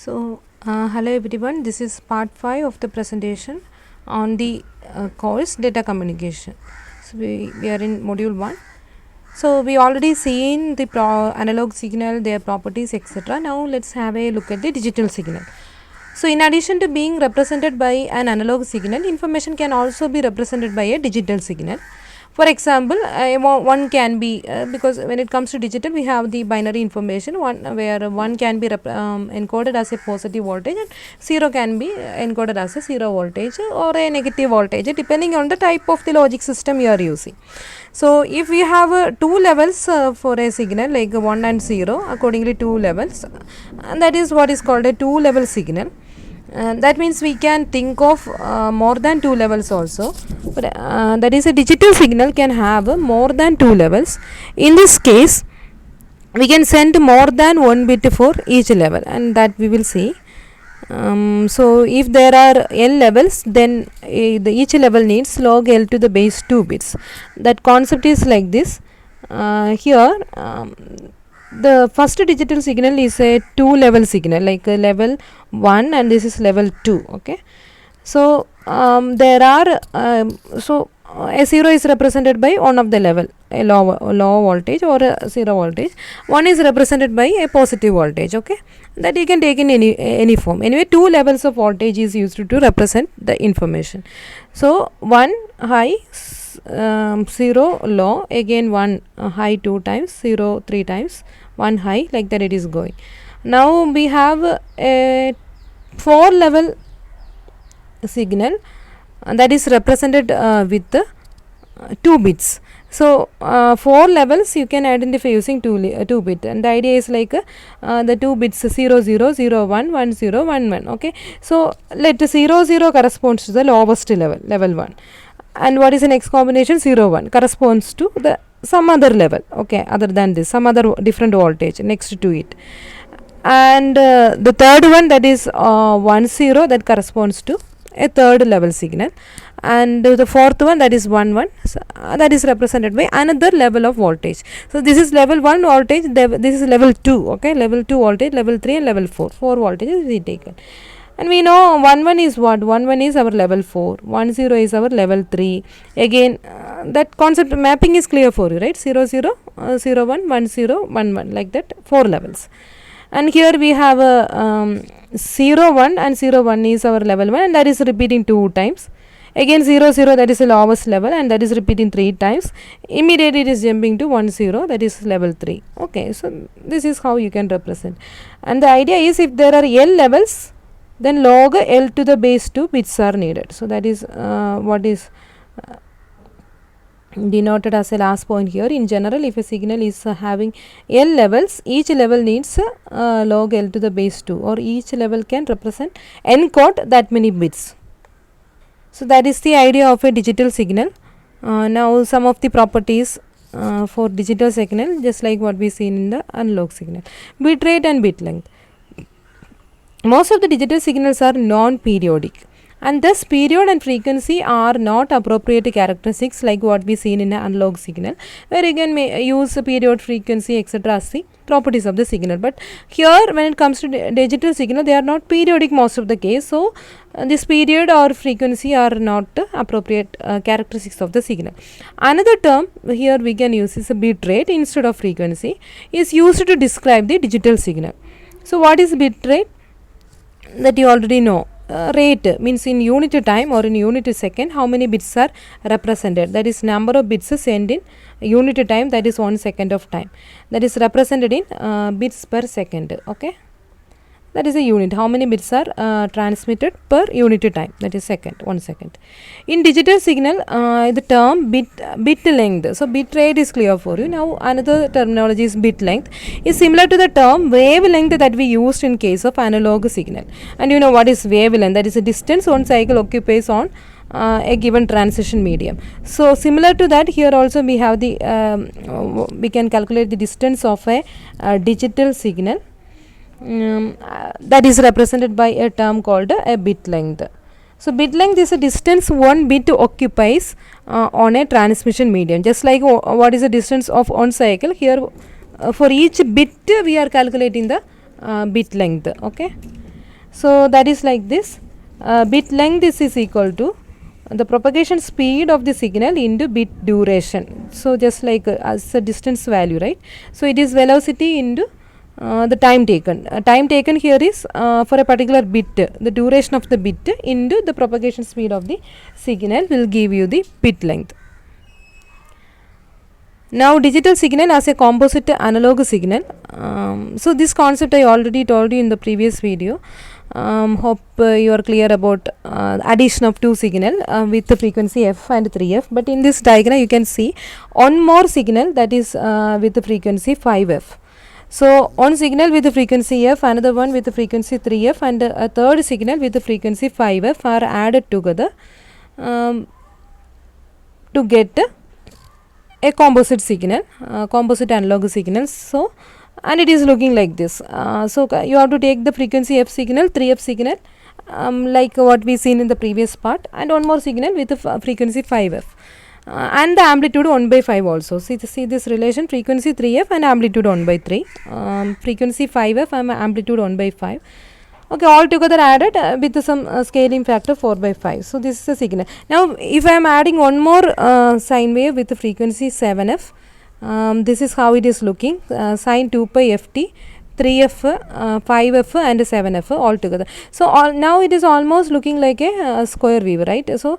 Hello everyone, this is part 5 of the presentation on the course data communication. So, we are in module 1. So, we already seen the analog signal, their properties, etc. Now, let's have a look at the digital signal. So, in addition to being represented by an analog signal, information can also be represented by a digital signal. For example, one can be because when it comes to digital, we have the binary information, where one can be encoded as a positive voltage and 0 can be encoded as a 0 voltage or a negative voltage, depending on the type of the logic system you are using. So, if we have two levels for a signal like 1 and 0, accordingly two levels, and that is what is called a two level signal. That means we can think of more than two levels also, but that is a digital signal can have more than two levels. In this case, we can send more than one bit for each level, and that we will see. So if there are L levels, then each level needs log L to the base 2 bits. That concept is like this. Here the first digital signal is a two level signal, like a level 1 and this is level 2. Okay, so there are a 0 is represented by one of the level, a low voltage or a 0 voltage. One is represented by a positive voltage. Okay, that you can take in any form. Anyway, two levels of voltage is used to represent the information. So 1 high, 0 low, again 1 high 2 times, 0 3 times, 1 high, like that it is going. Now we have a 4 level signal that is represented with 2 bits. So 4 levels you can identify using 2 bit, and the idea is like the 2 bits 0 0 0 1 1 0 1 1. Okay, so let 0 0 corresponds to the lowest level 1, and what is the next combination? 0 1 corresponds to the some other level, okay, other than this, some other different voltage next to it. And the third one, that is 1 0, that corresponds to a third level signal, and the fourth one, that is 1 1, that is represented by another level of voltage. So this is level 1 voltage, this is level 2. Okay, level 2 voltage, level 3 and level 4 voltages is taken. And we know 1 1 is what? 1 1 is our level 4, 1 0 is our level 3. Again, that concept mapping is clear for you, right? 0 0 0 1 1 0 1 1, like that 4 levels. And here we have a 0 1 and 0 1 is our level 1, and that is repeating 2 times. Again 0 0, that is the lowest level, and that is repeating 3 times. Immediately it is jumping to 1 0, that is level 3. Okay, so this is how you can represent. And the idea is, if there are L levels, then log L to the base 2 bits are needed. So that is what is denoted as a last point here. In general, if a signal is having L levels, each level needs log L to the base 2, or each level can represent encode that many bits. So that is the idea of a digital signal. Now some of the properties for digital signal, just like what we seen in the analog signal: bit rate and bit length. Most of the digital signals are non-periodic, and thus period and frequency are not appropriate characteristics like what we seen in an analog signal, where you can use period, frequency, etc. as the properties of the signal. But here, when it comes to digital signal, they are not periodic most of the case. So this period or frequency are not appropriate characteristics of the signal. Another term here we can use is a bit rate instead of frequency, is used to describe the digital signal. So what is bit rate? That you already know. Rate means in unit time or in unit second how many bits are represented, that is number of bits sent in unit time, that is 1 second of time, that is represented in bits per second. Okay, that is a unit, how many bits are transmitted per unit time, that is second, 1 second. In digital signal, the term bit length, so bit rate is clear for you. Now another terminology is bit length, is similar to the term wavelength that we used in case of analog signal. And you know what is wavelength? That is a distance one cycle occupies on a given transition medium. So similar to that, here also we have the we can calculate the distance of a digital signal. That is represented by a term called a bit length. So bit length is a distance one bit occupies on a transmission medium. Just like what is the distance of one cycle, here for each bit we are calculating the bit length. Okay, So that is like this. Bit length is equal to the propagation speed of the signal into bit duration. So just like as a distance value, right? So it is velocity into the time taken. Time taken here is for a particular bit, the duration of the bit into the propagation speed of the signal will give you the bit length. Now digital signal as a composite analog signal. So this concept I already told you in the previous video. Hope you are clear about addition of two signal with the frequency f and 3f, but in this diagram you can see one more signal that is with the frequency 5f. So one signal with the frequency f, another one with the frequency 3f, and a third signal with the frequency 5f are added together to get a composite signal, composite analog signal. So and it is looking like this. So you have to take the frequency f signal, 3f signal, like what we seen in the previous part, and one more signal with the frequency 5f, and the amplitude 1 by 5 also. See this relation, frequency 3f and amplitude 1 by 3, frequency 5f and amplitude 1 by 5. Okay, all together added with some scaling factor 4 by 5. So this is a signal. Now if I am adding one more sine wave with the frequency 7f, this is how it is looking, sine 2 pi ft, 3f, 5f and 7f all together. So now it is almost looking like a square wave, right? So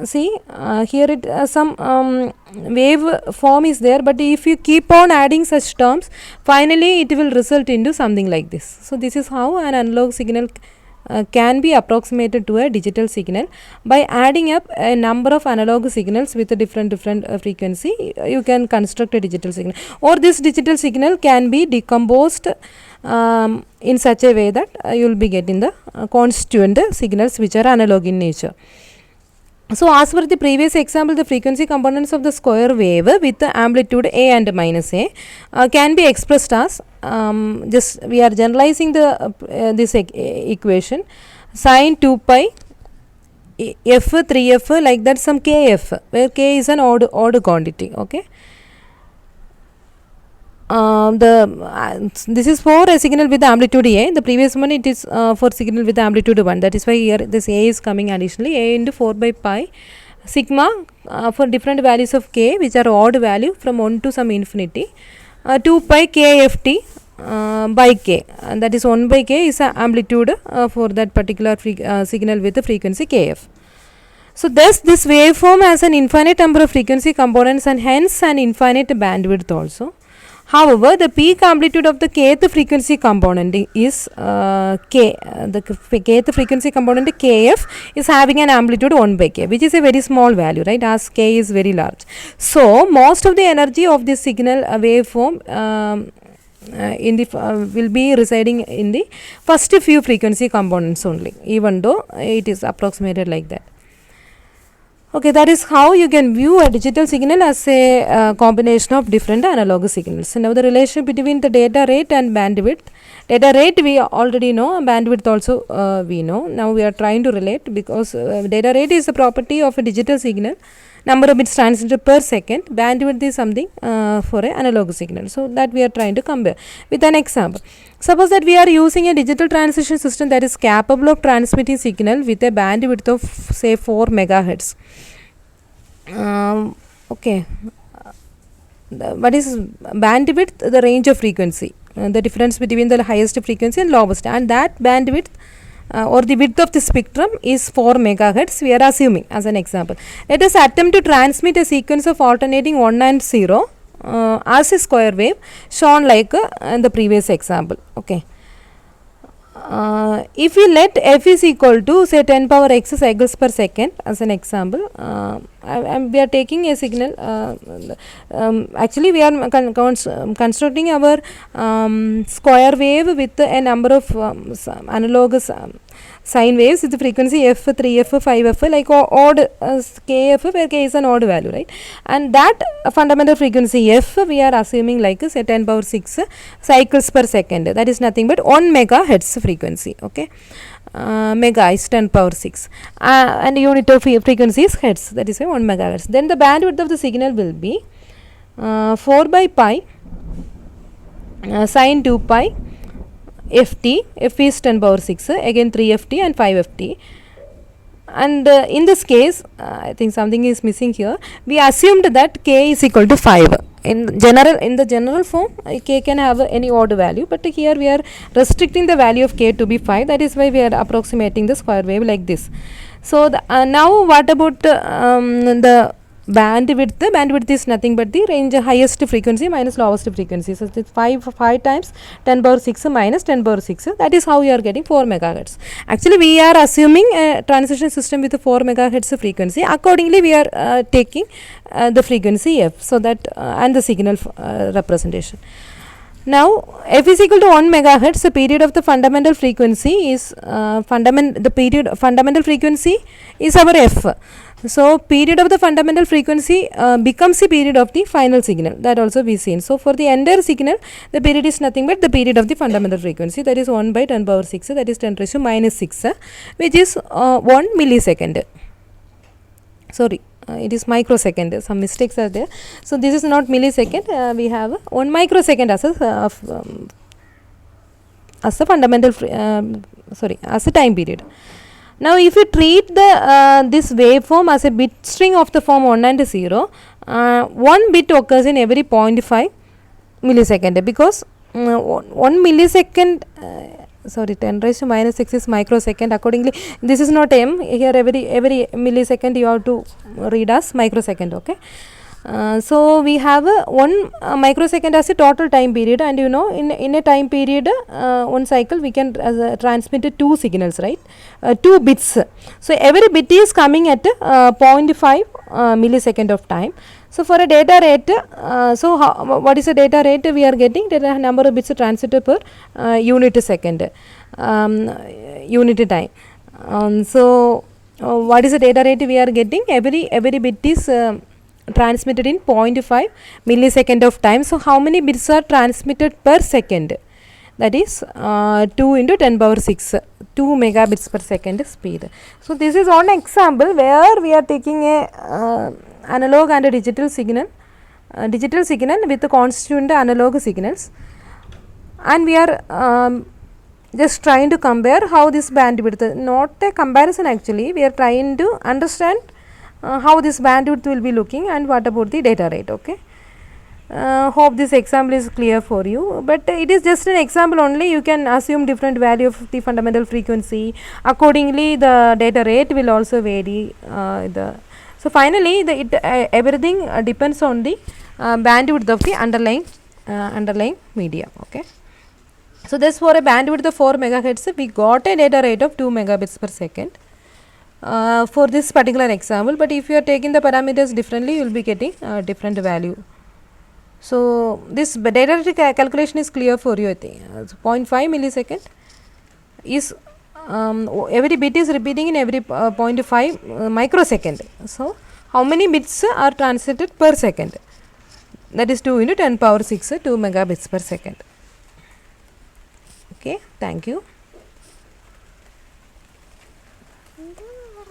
see here it some wave form is there, but if you keep on adding such terms, finally it will result into something like this. So this is how an analog signal can be approximated to a digital signal. By adding up a number of analog signals with a different frequency, you can construct a digital signal, or this digital signal can be decomposed in such a way that you will be getting the constituent signals which are analog in nature. So as per the previous example, the frequency components of the square wave with the amplitude a and minus a can be expressed as, just we are generalizing the this equation, sine 2 pi f 3f, like that, some kf, where k is an odd quantity. Okay, this is for a signal with the amplitude a. The previous one it is for signal with the amplitude 1. That is why here this a is coming additionally, a into 4 by pi sigma for different values of k which are odd value from 1 to some infinity, 2 pi kft by k, and that is 1 by k is amplitude for that particular signal with the frequency kf. So thus this waveform has an infinite number of frequency components and hence an infinite bandwidth also. However, the peak amplitude of the kth frequency component is k. The kth frequency component kf is having an amplitude 1 by k, which is a very small value, right, as k is very large. So most of the energy of this signal waveform in the will be residing in the first few frequency components only, even though it is approximated like that. Okay, that is how you can view a digital signal as a combination of different analog signals. So now the relation between the data rate and bandwidth. Data rate we already know, bandwidth also we know. Now we are trying to relate, because data rate is a property of a digital signal, number of bits transmitted per second. Bandwidth is something for an analog signal. So that we are trying to compare with an example. Suppose that we are using a digital transmission system that is capable of transmitting signal with a bandwidth of say 4 megahertz. Okay, what is bandwidth? The range of frequency, the difference between the highest frequency and lowest, and that bandwidth or the width of the spectrum is 4 megahertz. We are assuming as an example. Let us attempt to transmit a sequence of alternating 1 and 0 as a square wave shown like in the previous example. Okay. If we let f is equal to say 10 power x cycles per second as an example, we are taking a signal, actually we are constructing our square wave with a number of analogous sine waves with the frequency f, 3f, 5f, like odd kf, where k is an odd value, right? And that fundamental frequency f we are assuming like say 10 power 6 cycles per second. That is nothing but 1 megahertz frequency. Okay, mega is 10 power 6 and unit of frequency is hertz, that is 1 megahertz. Then the bandwidth of the signal will be 4 by pi sine 2 pi ft, f is 10 power 6, again 3 ft and 5 ft. And in this case, I think something is missing here. We assumed that k is equal to 5. In the general form, k can have any odd value, but here we are restricting the value of k to be 5. That is why we are approximating the square wave like this. So now what about the bandwidth? The bandwidth is nothing but the range highest frequency minus lowest frequency. So it's 5 times 10 power 6 minus 10 power 6. That is how you are getting 4 megahertz. Actually, we are assuming a transition system with a 4 megahertz frequency. Accordingly, we are taking the frequency f, so that and the signal representation. Now, f is equal to 1 megahertz. The period of the fundamental frequency is fundamental frequency is our f. So, period of the fundamental frequency becomes the period of the final signal. That also we seen. So, for the entire signal, the period is nothing but the period of the fundamental frequency, that is 1 by 10 power 6, that is 10 raised to minus 6, which is 1 millisecond. Sorry, it is microsecond. Some mistakes are there. So, this is not millisecond. We have 1 microsecond as a fundamental as a time period. Now, if you treat the this waveform as a bit string of the form 1 and 0, 1 bit occurs in every 0.5 millisecond, because 1 millisecond, 10 raised to minus 6 is microsecond. Accordingly, this is not m. Here every millisecond you have to read as microsecond. Okay. So, we have 1 microsecond as a total time period, and you know, in a time period, one cycle we can transmit 2 signals, right, 2 bits. So, every bit is coming at 0.5 millisecond of time. So, for a data rate, what is the data rate? We are getting the number of bits transmitted per unit second, unit time. What is the data rate we are getting? Every bit is transmitted in 0.5 millisecond of time. So, how many bits are transmitted per second? That is 2 into 10 power 6, 2 megabits per second speed. So, this is one example where we are taking a analog and a digital signal with the constituent analog signals, and we are just trying to compare how this bandwidth, not a comparison actually, we are trying to understand how this bandwidth will be looking and what about the data rate. Okay. Hope this example is clear for you, but it is just an example only. You can assume different value of the fundamental frequency. Accordingly, the data rate will also vary. So, finally, everything depends on the bandwidth of the underlying medium. Okay. So, this for a bandwidth of 4 megahertz, we got a data rate of 2 megabits per second. For this particular example, but if you are taking the parameters differently, you will be getting a different value. So, this data rate calculation is clear for you, I think. 0.5 millisecond is every bit is repeating in every 0.5 microsecond. So, how many bits are transmitted per second? That is 2 into 10 power 6, 2 megabits per second. Okay, thank you.